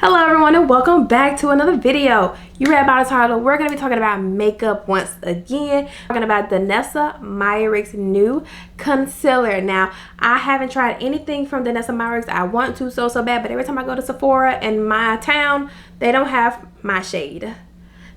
Hello everyone and welcome back to another video. You read by the title, we're going to be talking about makeup once again. Talking about Danessa Myricks new concealer. Now, I haven't tried anything from Danessa Myricks. I want to so bad, but every time I go to Sephora in my town, they don't have my shade.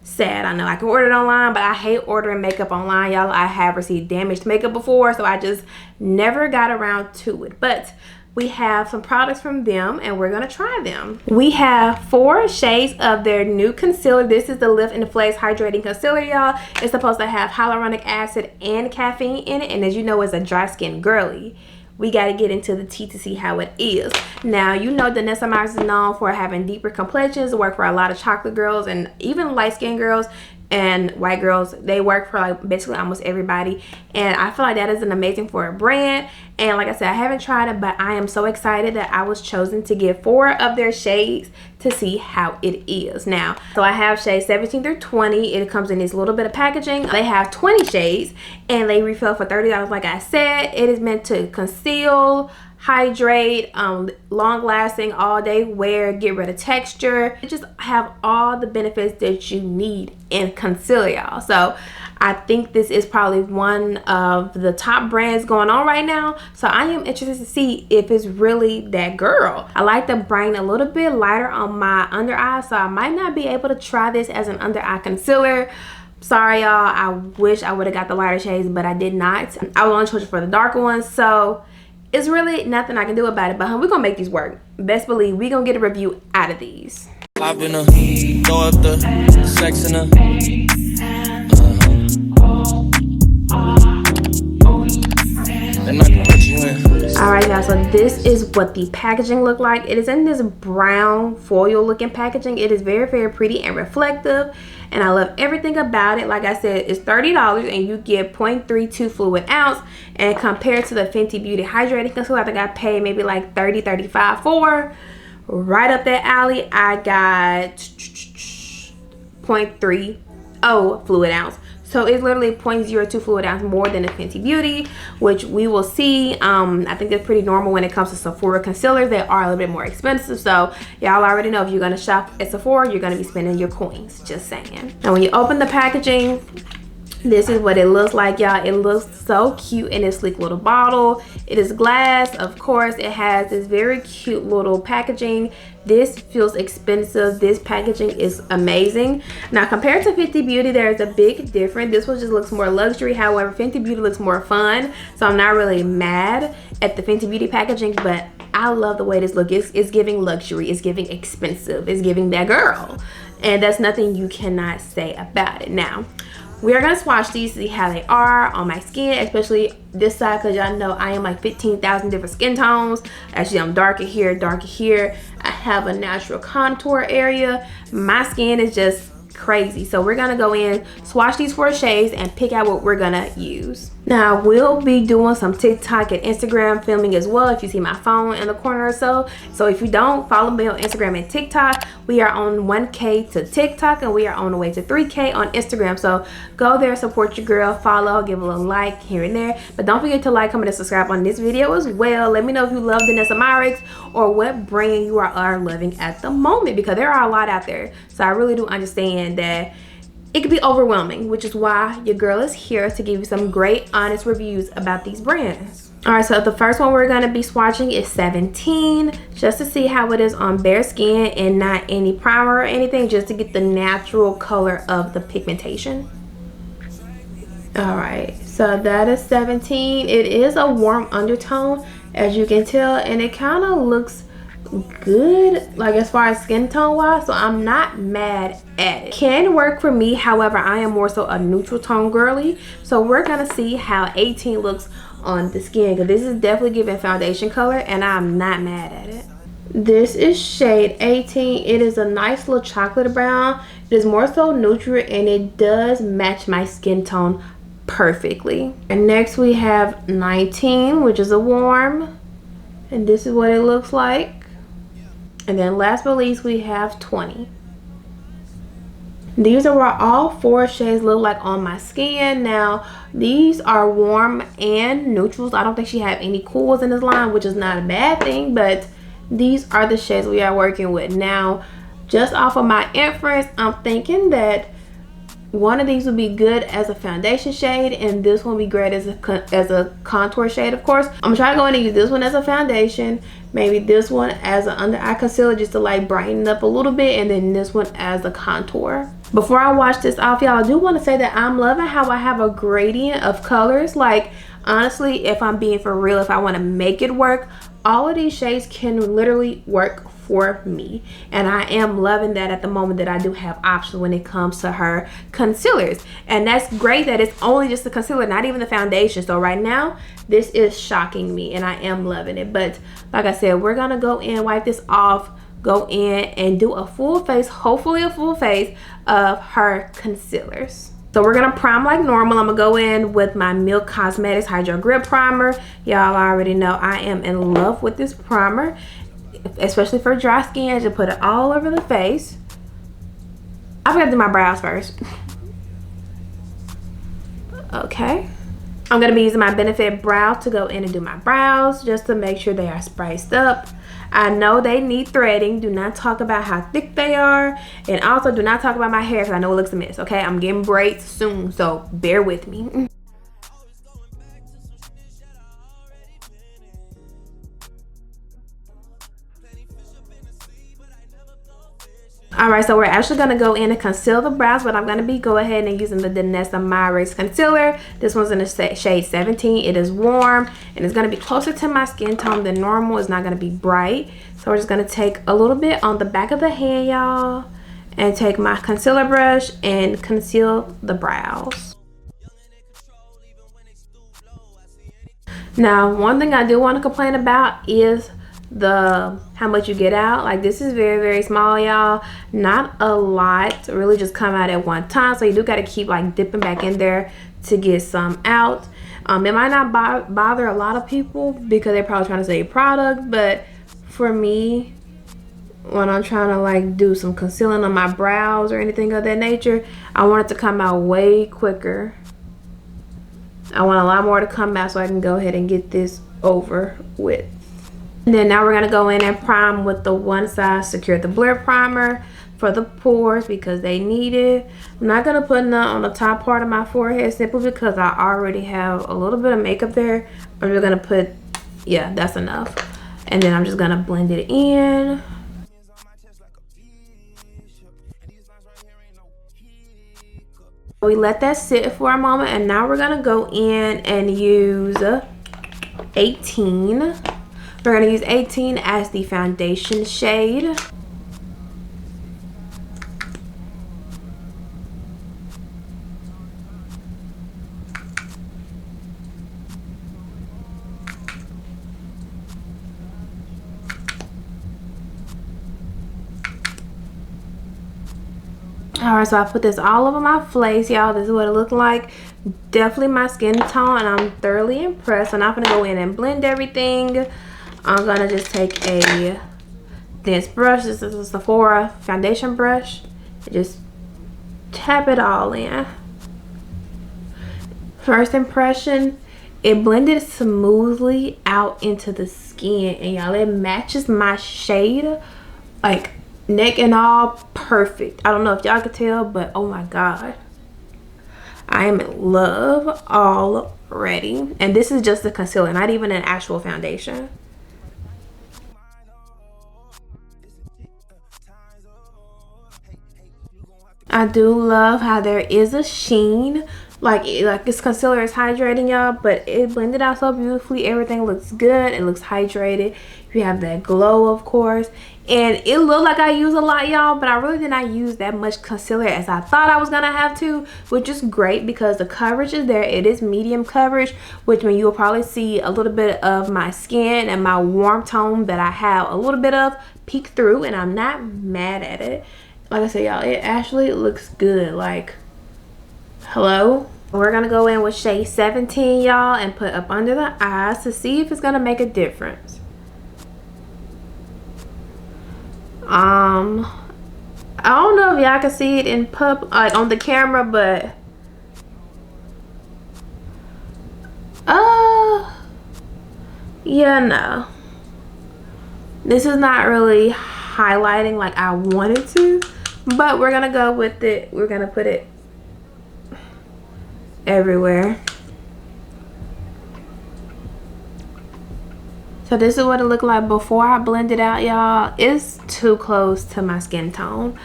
Sad, I know. I can order it online, but I hate ordering makeup online, y'all. I have received damaged makeup before, so I just never got around to it. But we have some products from them and we're going to try them. We have 4 shades of their new concealer. This is the Lift and Flaze Hydrating Concealer, y'all. It's supposed to have hyaluronic acid and caffeine in it, and as you know, it's a dry skin girly. We got to get into the tea to see how it is. Now, you know Danessa Myricks is known for having deeper complexions, work for a lot of chocolate girls and even light skinned girls and white girls. They work for like basically almost everybody, and I feel like that is an amazing for a brand. And like I said, I haven't tried it, but I am so excited that I was chosen to get 4 of their shades to see how it is. Now, so I have shades 17 through 20. It comes in this little bit of packaging. They have 20 shades and they refill for $30. Like I said, it is meant to conceal, hydrate, long lasting, all day wear, get rid of texture. It just have all the benefits that you need in concealer, y'all. So I think this is probably one of the top brands going on right now. So I am interested to see if it's really that girl. I like to bring a little bit lighter on my under eye, so I might not be able to try this as an under eye concealer. Sorry, y'all. I wish I would have got the lighter shades, but I did not. I was only chosen for the darker ones, so it's really nothing I can do about it. But we're gonna make these work. Best believe we're gonna get a review out of these. I've been a throw up the sex in a Alright, guys, so this is what the packaging look like. It is in this brown foil looking packaging. It is very pretty and reflective, and I love everything about it. Like I said, it's $30 and you get 0.32 fluid ounce, and compared to the Fenty Beauty Hydrating Concealer, I think I paid maybe like $30-$35 for. Right up that alley, I got 0.30 fluid ounce. So it's literally 0.02 fluid ounce more than the Fenty Beauty, which we will see. I think that's pretty normal when it comes to Sephora concealers. They are a little bit more expensive. So y'all already know if you're going to shop at Sephora, you're going to be spending your coins. Just saying. Now when you open the packaging, this is what it looks like, y'all. It looks so cute in this sleek little bottle. It is glass, of course. It has this very cute little packaging. This feels expensive. This packaging is amazing. Now, compared to Fenty Beauty, there is a big difference. This one just looks more luxury. However, Fenty Beauty looks more fun. So I'm not really mad at the Fenty Beauty packaging, but I love the way this looks. It's giving luxury. It's giving expensive. It's giving that girl. And that's nothing you cannot say about it. Now, we are going to swatch these to see how they are on my skin, especially this side, because y'all know I am like 15,000 different skin tones. Actually, I'm darker here, darker here. I have a natural contour area. My skin is just crazy. So we're going to go in, swatch these 4 shades, and pick out what we're going to use. Now, we'll be doing some TikTok and Instagram filming as well if you see my phone in the corner or so. So if you don't, follow me on Instagram and TikTok. We are on 1K to TikTok, and we are on the way to 3K on Instagram. So go there, support your girl, follow, give a little like here and there. But don't forget to like, comment, and subscribe on this video as well. Let me know if you love Danessa Myricks or what brand you are loving at the moment, because there are a lot out there. So I really do understand that it could be overwhelming, which is why your girl is here to give you some great, honest reviews about these brands. Alright, so the first one we're going to be swatching is 17, just to see how it is on bare skin and not any primer or anything, just to get the natural color of the pigmentation. Alright, so that is 17. It is a warm undertone, as you can tell, and it kind of looks good, like as far as skin tone wise, so I'm not mad at it. Can work for me, however I am more so a neutral tone girly, so we're gonna see how 18 looks on the skin, because this is definitely giving foundation color and I'm not mad at it. This is shade 18. It is a nice little chocolate brown. It is more so neutral and it does match my skin tone perfectly. And next we have 19, which is a warm, and this is what it looks like. And then last but least, we have 20. These are what all 4 shades look like on my skin. Now, these are warm and neutrals. I don't think she had any cools in this line, which is not a bad thing, but these are the shades we are working with. Now, just off of my inference, I'm thinking that one of these would be good as a foundation shade, and this one would be great as a contour shade, of course. I'm trying to go in and use this one as a foundation, maybe this one as an under eye concealer just to like brighten up a little bit, and then this one as a contour. Before I wash this off, y'all, I do want to say that I'm loving how I have a gradient of colors. Like, honestly, if I'm being for real, if I want to make it work, all of these shades can literally work for me, and I am loving that at the moment that I do have options when it comes to her concealers. And that's great that it's only just the concealer, not even the foundation. So right now this is shocking me and I am loving it. But like I said, we're gonna go in, wipe this off, go in and do a full face, hopefully a full face of her concealers. So we're gonna prime like normal. I'm gonna go in with my Milk Cosmetics Hydro Grip Primer. Y'all already know I am in love with this primer, especially for dry skin. To put it all over the face. I'm gonna do my brows first. Okay, I'm gonna be using my Benefit Brow to go in and do my brows, just to make sure they are spiced up. I know they need threading. Do not talk about how thick they are, and also do not talk about my hair because I know it looks a mess. Okay, I'm getting braids soon, so bear with me. Alright, so we're actually going to go in and conceal the brows, but I'm going to be go ahead and using the Danessa Myricks concealer. This one's in the shade 17. It is warm and it's going to be closer to my skin tone than normal. It's not going to be bright. So we're just going to take a little bit on the back of the hand, y'all, and take my concealer brush and conceal the brows. Now, one thing I do want to complain about is how much you get out. Like, this is very, very small, y'all. Not a lot really just come out at one time, so you do got to keep like dipping back in there to get some out. It might not bother a lot of people because they're probably trying to save product, but for me, when I'm trying to like do some concealing on my brows or anything of that nature, I want it to come out way quicker. I want a lot more to come out so I can go ahead and get this over with. And then now we're going to go in and prime with the One Size Secure the Blur primer for the pores because they need it. I'm not going to put none on the top part of my forehead simply because I already have a little bit of makeup there. I'm just going to put, yeah, that's enough. And then I'm just going to blend it in. We let that sit for a moment, and now we're going to go in and use 18. We're going to use 18 as the foundation shade. Alright, so I put this all over my face, y'all. This is what it looked like. Definitely my skin tone, and I'm thoroughly impressed. I'm not going to go in and blend everything. I'm gonna just take a dense brush. This is a Sephora foundation brush. And just tap it all in. First impression, it blended smoothly out into the skin, and y'all, it matches my shade, like neck and all, perfect. I don't know if y'all could tell, but oh my god, I am in love already. And this is just a concealer, not even an actual foundation. I do love how there is a sheen, like this concealer is hydrating, y'all, but it blended out so beautifully. Everything looks good. It looks hydrated. You have that glow, of course, and it looked like I use a lot, y'all, but I really did not use that much concealer as I thought I was gonna have to, which is great because the coverage is there. It is medium coverage, which means you will probably see a little bit of my skin and my warm tone that I have a little bit of peek through, and I'm not mad at it. Like I said, y'all, it actually looks good. Like, hello. We're gonna go in with shade 17, y'all, and put up under the eyes to see if it's gonna make a difference. I don't know if y'all can see it in like on the camera, but yeah, This is not really highlighting like I wanted to, but we're gonna go with it. We're gonna put it everywhere. So this is what it looked like before I blend it out, y'all. It's too close to my skin tone.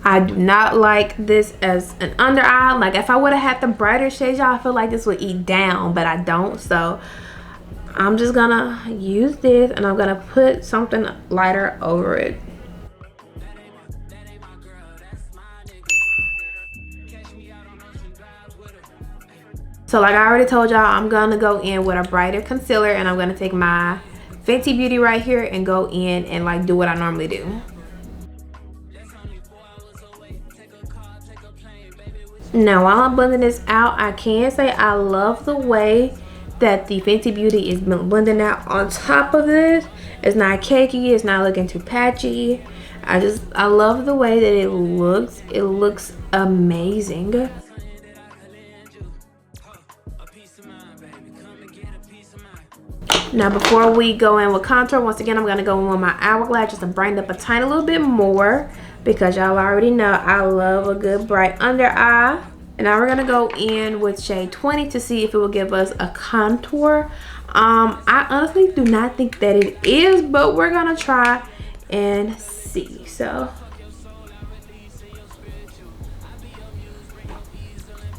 I do not like this as an under eye. Like if I would have had the brighter shades, y'all, I feel like this would eat down, but I don't. So I'm just gonna use this and I'm gonna put something lighter over it. So like I already told y'all, I'm gonna go in with a brighter concealer and I'm gonna take my Fenty Beauty right here and go in and like do what I normally do. Now while I'm blending this out, I can say I love the way that the Fenty Beauty is blending out on top of this. It's not cakey, it's not looking too patchy. I love the way that it looks. It looks amazing. Now before we go in with contour, once again I'm going to go in with my Hourglass just to brighten up a tiny little bit more, because y'all already know I love a good bright under eye. And now we're going to go in with shade 20 to see if it will give us a contour. I honestly do not think that it is, but we're going to try and see. So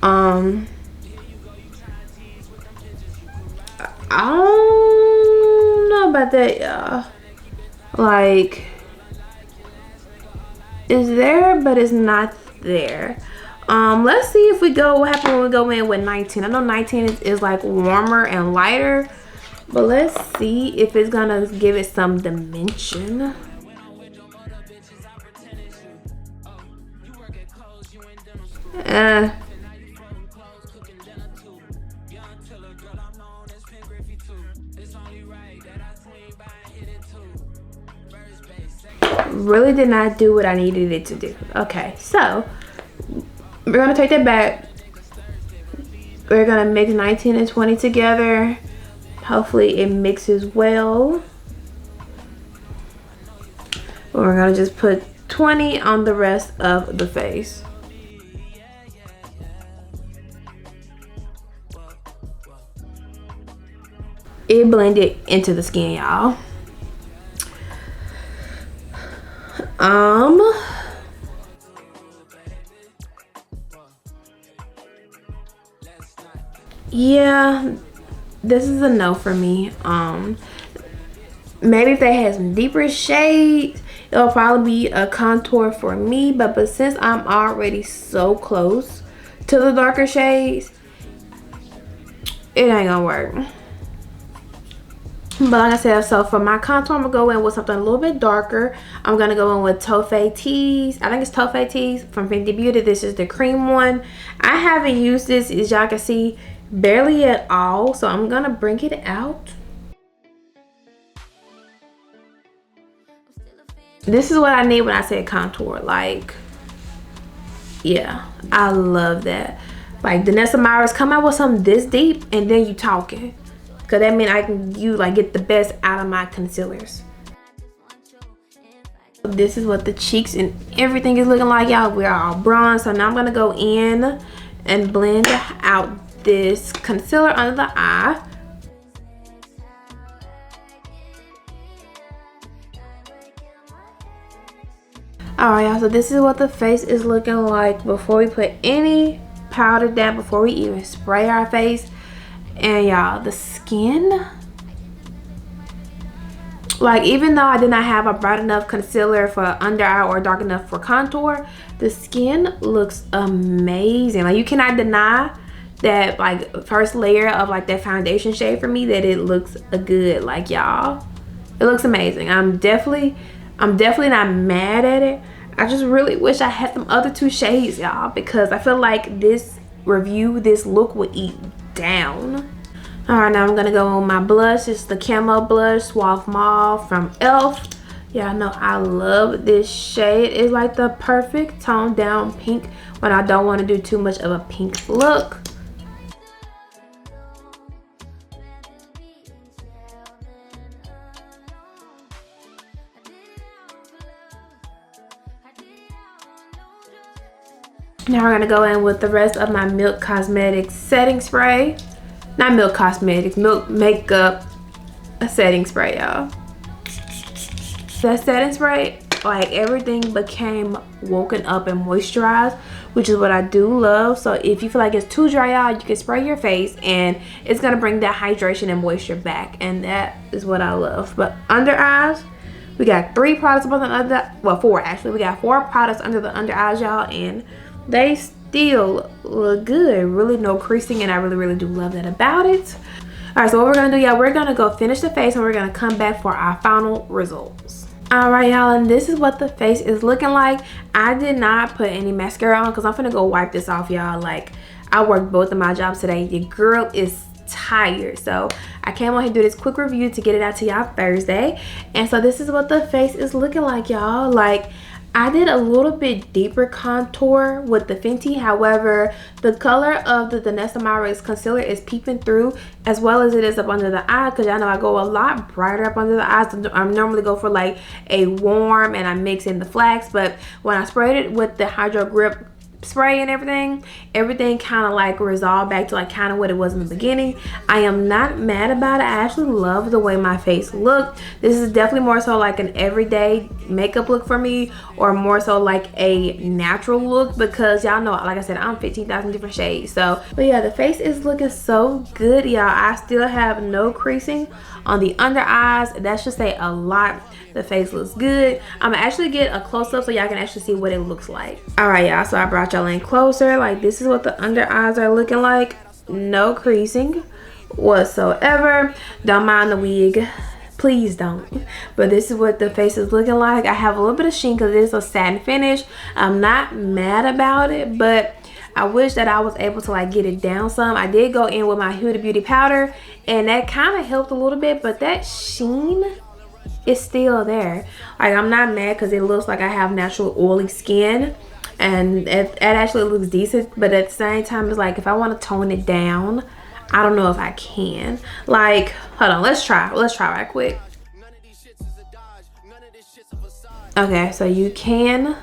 I don't know about that, y'all. Like, it's there, but it's not there. Let's see if we go, what happens when we go in with 19. I know 19 is like warmer and lighter, but let's see if it's gonna give it some dimension. Really did not do what I needed it to do. Okay, so we're gonna take that back. We're gonna mix 19 and 20 together. Hopefully it mixes well. We're gonna just put 20 on the rest of the face. It blended into the skin, y'all. Yeah, this is a no for me. Maybe if they had some deeper shades, it'll probably be a contour for me, but since I'm already so close to the darker shades, it ain't gonna work. But like I said, so for my contour, I'm gonna go in with something a little bit darker. I'm gonna go in with Toffee Tease. I think it's Toffee Tease from Fenty Beauty. This is the cream one. I haven't used this, as y'all can see, barely at all. So I'm gonna bring it out. This is what I need when I say contour. Like, yeah, I love that. Like, Danessa Myricks, come out with something this deep and then you talking. Cause that means I can get the best out of my concealers. This is what the cheeks and everything is looking like, y'all. We're all bronze. So now I'm gonna go in and blend out this concealer under the eye. Alright, y'all, so this is what the face is looking like before we put any powder down, before we even spray our face. And y'all, the skin, like, even though I did not have a bright enough concealer for under eye or dark enough for contour, the skin looks amazing. Like, you cannot deny that, like, first layer of like that foundation shade for me, that it looks good. Like, y'all, it looks amazing. I'm definitely not mad at it. I just really wish I had them other two shades, y'all, because I feel like this look would eat down. Alright, now I'm gonna go on my blush. It's the Camo Blush Suave Mauve from e.l.f. Y'all know I love this shade. It's like the perfect toned down pink when I don't want to do too much of a pink look. Now we're gonna go in with the rest of my Milk Cosmetics setting spray. Not Milk Cosmetics, Milk Makeup setting spray, y'all. That setting spray, like everything became woken up and moisturized, which is what I do love. So if you feel like it's too dry out, you can spray your face and it's gonna bring that hydration and moisture back, and that is what I love. But under eyes, we got 3 products under the under, well 4 actually. We got 4 products under the under eyes, y'all, and they still look good. Really no creasing, and I really do love that about it. All right, so what we're gonna do, y'all, we're gonna go finish the face and we're gonna come back for our final results. All right, y'all, and this is what the face is looking like. I did not put any mascara on because I'm finna go wipe this off, y'all. Like, I worked both of my jobs today. Your girl is tired, so I came on here to do this quick review to get it out to y'all Thursday. And so this is what the face is looking like, y'all. Like, I did a little bit deeper contour with the Fenty. However, the color of the Danessa Myricks concealer is peeping through as well as it is up under the eye, because y'all know I go a lot brighter up under the eyes. I normally go for like a warm and I mix in the flax, but when I sprayed it with the Hydro Grip spray and everything kind of like resolved back to like kind of what it was in the beginning. I am not mad about it. I actually love the way my face looked. This is definitely more so like an everyday makeup look for me, or more so like a natural look, because y'all know, like I said, I'm 15,000 different shades. So but yeah, the face is looking so good, y'all. I still have no creasing on the under eyes. That should say a lot. The face looks good. I'm gonna actually get a close-up so y'all can actually see what it looks like. All right, y'all, so I brought y'all in closer. Like, this is what the under eyes are looking like. No creasing whatsoever. Don't mind the wig, please don't. But this is what the face is looking like. I have a little bit of sheen because it is a satin finish. I'm not mad about it, but I wish that I was able to like get it down some. I did go in with my Huda Beauty powder and that kind of helped a little bit, but that sheen is still there. Like, I'm not mad because it looks like I have natural oily skin, and it actually looks decent, but at the same time it's like if I want to tone it down, I don't know if I can. Like, hold on, let's try right quick. Okay, so you can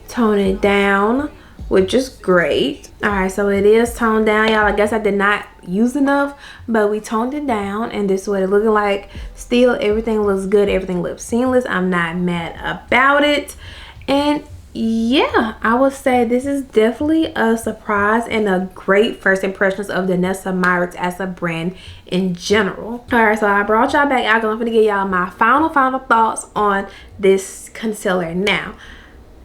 tone it down, which is great. All right, so it is toned down, y'all. I guess I did not use enough, but we toned it down, and this is what it looking like. Still, everything looks good, everything looks seamless. I'm not mad about it. And yeah, I would say this is definitely a surprise and a great first impressions of Danessa Myricks as a brand in general. All right, so I brought y'all back out. I'm gonna give y'all my final thoughts on this concealer. Now,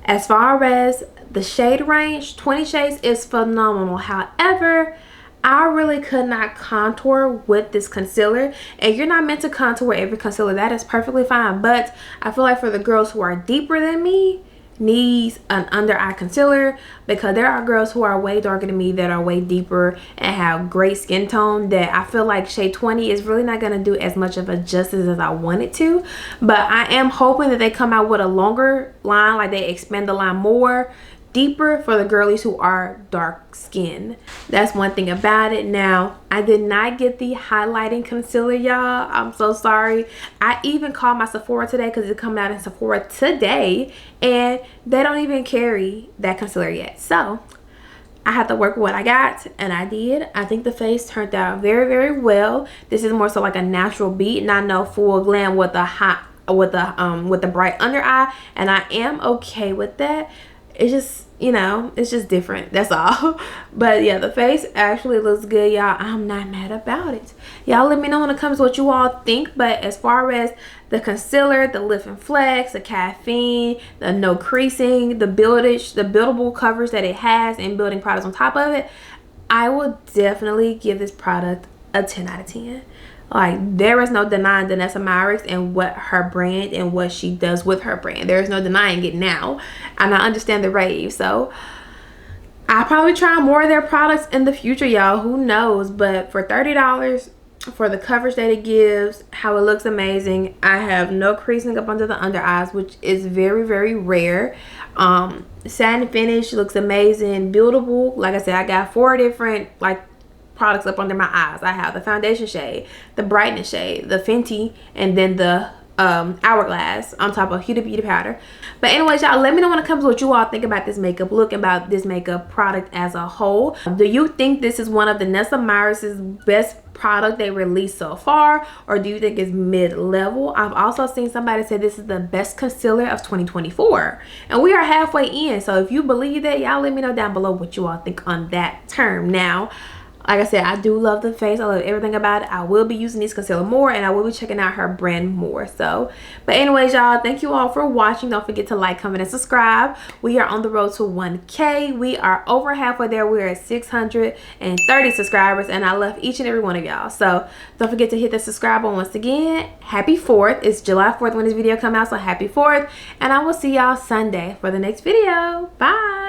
as far as the shade range, 20 shades is phenomenal. However, I really could not contour with this concealer, and you're not meant to contour every concealer. That is perfectly fine, but I feel like for the girls who are deeper than me, needs an under eye concealer, because there are girls who are way darker than me that are way deeper and have great skin tone, that I feel like shade 20 is really not going to do as much of a justice as I want it to. But I am hoping that they come out with a longer line, like they expand the line more deeper for the girlies who are dark skinned. That's one thing about it. Now, I did not get the highlighting concealer, y'all. I'm so sorry. I even called my Sephora today because it's coming out in Sephora today, and they don't even carry that concealer yet. So I had to work with what I got, and I did. I think the face turned out very well. This is more so like a natural beat, not no full glam with the with the bright under eye, and I am okay with that. It's just, you know, it's just different, that's all. But yeah, the face actually looks good, y'all. I'm not mad about it. Y'all let me know in the comments what you all think. But as far as the concealer, the lift and flex, the caffeine, the no creasing, the buildable coverage that it has, and building products on top of it, I will definitely give this product a 10 out of 10. Like, there is no denying Danessa Myricks and what her brand and what she does with her brand. There is no denying it now, and I understand the rave. So I'll probably try more of their products in the future, y'all. Who knows? But for $30, for the coverage that it gives, how it looks amazing. I have no creasing up under the under eyes, which is very rare. Satin finish looks amazing. Buildable. Like I said, I got 4 different like products up under my eyes. I have the foundation shade, the brightness shade, the Fenty, and then the Hourglass on top of Huda Beauty powder. But anyways, y'all, let me know when it comes to what you all think about this makeup look, about this makeup product as a whole. Do you think this is one of Danessa Myricks' best product they released so far, or do you think it's mid-level? I've also seen somebody say this is the best concealer of 2024, and we are halfway in. So if you believe that, y'all let me know down below what you all think on that term. Now, like I said, I do love the face. I love everything about it. I will be using this concealer more, and I will be checking out her brand more. So, but anyways, y'all, thank you all for watching. Don't forget to like, comment, and subscribe. We are on the road to 1K. We are over halfway there. We're at 630 subscribers, and I love each and every one of y'all. So don't forget to hit the subscribe button once again. Happy 4th. It's July 4th when this video comes out, so happy 4th. And I will see y'all Sunday for the next video. Bye.